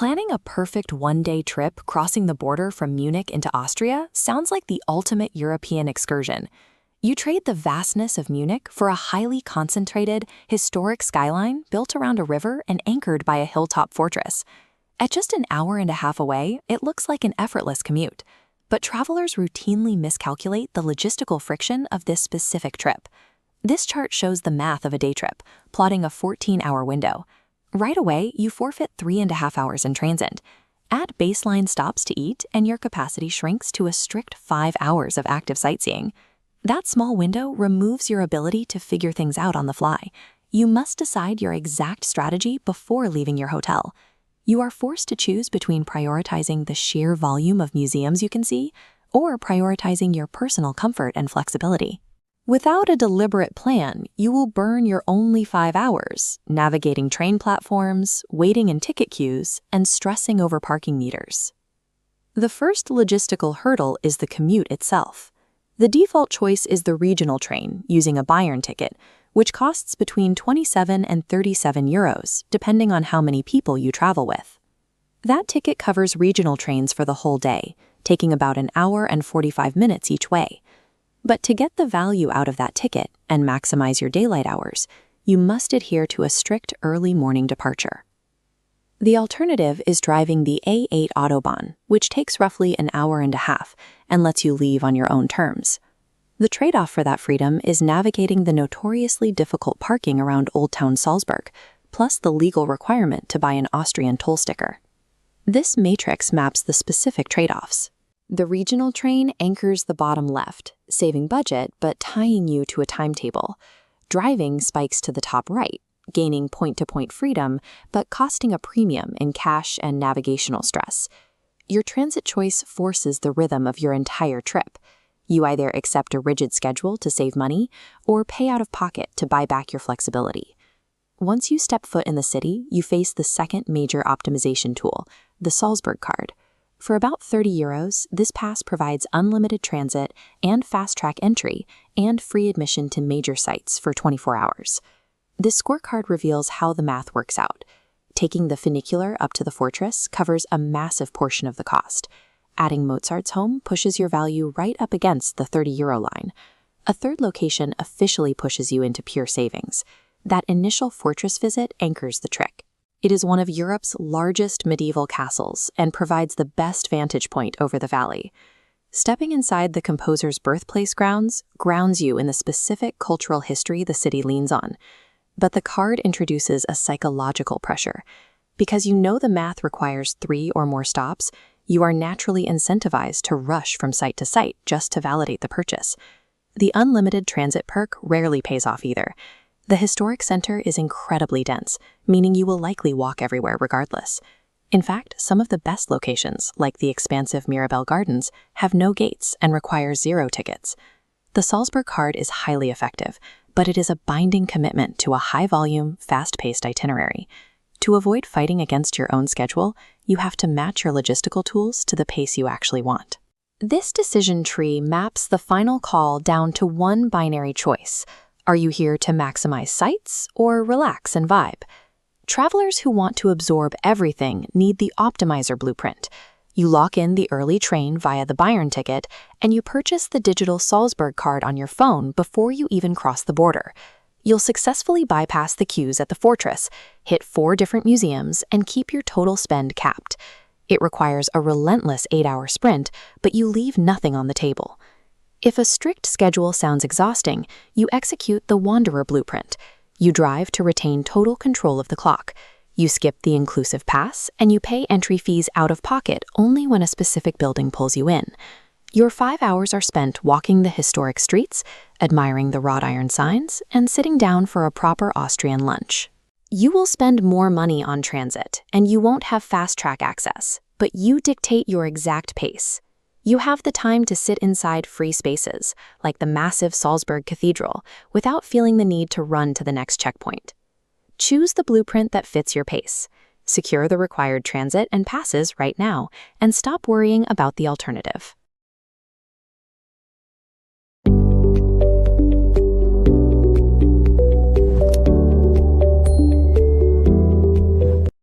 Planning a perfect one-day trip crossing the border from Munich into Austria sounds like the ultimate European excursion. You trade the vastness of Munich for a highly concentrated, historic skyline built around a river and anchored by a hilltop fortress. At just an hour and a half away, it looks like an effortless commute. But travelers routinely miscalculate the logistical friction of this specific trip. This chart shows the math of a day trip, plotting a 14-hour window. Right away, you forfeit 3.5 hours in transit. Add baseline stops to eat, and your capacity shrinks to a strict 5 hours of active sightseeing. That small window removes your ability to figure things out on the fly. You must decide your exact strategy before leaving your hotel. You are forced to choose between prioritizing the sheer volume of museums you can see or prioritizing your personal comfort and flexibility. Without a deliberate plan, you will burn your only 5 hours, navigating train platforms, waiting in ticket queues, and stressing over parking meters. The first logistical hurdle is the commute itself. The default choice is the regional train, using a Bayern Ticket, which costs between 27 and 37 euros, depending on how many people you travel with. That ticket covers regional trains for the whole day, taking about an hour and 45 minutes each way. But to get the value out of that ticket and maximize your daylight hours, you must adhere to a strict early morning departure. The alternative is driving the A8 Autobahn, which takes roughly an hour and a half and lets you leave on your own terms. The trade-off for that freedom is navigating the notoriously difficult parking around Old Town Salzburg, plus the legal requirement to buy an Austrian toll sticker. This matrix maps the specific trade-offs. The regional train anchors the bottom left, saving budget but tying you to a timetable. Driving spikes to the top right, gaining point-to-point freedom but costing a premium in cash and navigational stress. Your transit choice forces the rhythm of your entire trip. You either accept a rigid schedule to save money or pay out of pocket to buy back your flexibility. Once you step foot in the city, you face the second major optimization tool, the Salzburg Card. For about 30 euros, this pass provides unlimited transit and fast-track entry and free admission to major sites for 24 hours. This scorecard reveals how the math works out. Taking the funicular up to the fortress covers a massive portion of the cost. Adding Mozart's home pushes your value right up against the 30 euro line. A third location officially pushes you into pure savings. That initial fortress visit anchors the trick. It is one of Europe's largest medieval castles and provides the best vantage point over the valley. Stepping inside the composer's birthplace grounds you in the specific cultural history the city leans on. But the card introduces a psychological pressure. Because you know the math requires 3 or more stops, you are naturally incentivized to rush from site to site just to validate the purchase. The unlimited transit perk rarely pays off either. The historic center is incredibly dense, meaning you will likely walk everywhere regardless. In fact, some of the best locations, like the expansive Mirabell Gardens, have no gates and require 0 tickets. The Salzburg Card is highly effective, but it is a binding commitment to a high-volume, fast-paced itinerary. To avoid fighting against your own schedule, you have to match your logistical tools to the pace you actually want. This decision tree maps the final call down to one binary choice. Are you here to maximize sights or relax and vibe? Travelers who want to absorb everything need the optimizer blueprint. You lock in the early train via the Bayern Ticket, and you purchase the digital Salzburg Card on your phone before you even cross the border. You'll successfully bypass the queues at the fortress, hit 4 different museums, and keep your total spend capped. It requires a relentless 8-hour sprint, but you leave nothing on the table. If a strict schedule sounds exhausting, you execute the Wanderer blueprint. You drive to retain total control of the clock. You skip the inclusive pass, and you pay entry fees out of pocket only when a specific building pulls you in. Your 5 hours are spent walking the historic streets, admiring the wrought iron signs, and sitting down for a proper Austrian lunch. You will spend more money on transit, and you won't have fast-track access, but you dictate your exact pace. You have the time to sit inside free spaces, like the massive Salzburg Cathedral, without feeling the need to run to the next checkpoint. Choose the blueprint that fits your pace. Secure the required transit and passes right now, and stop worrying about the alternative.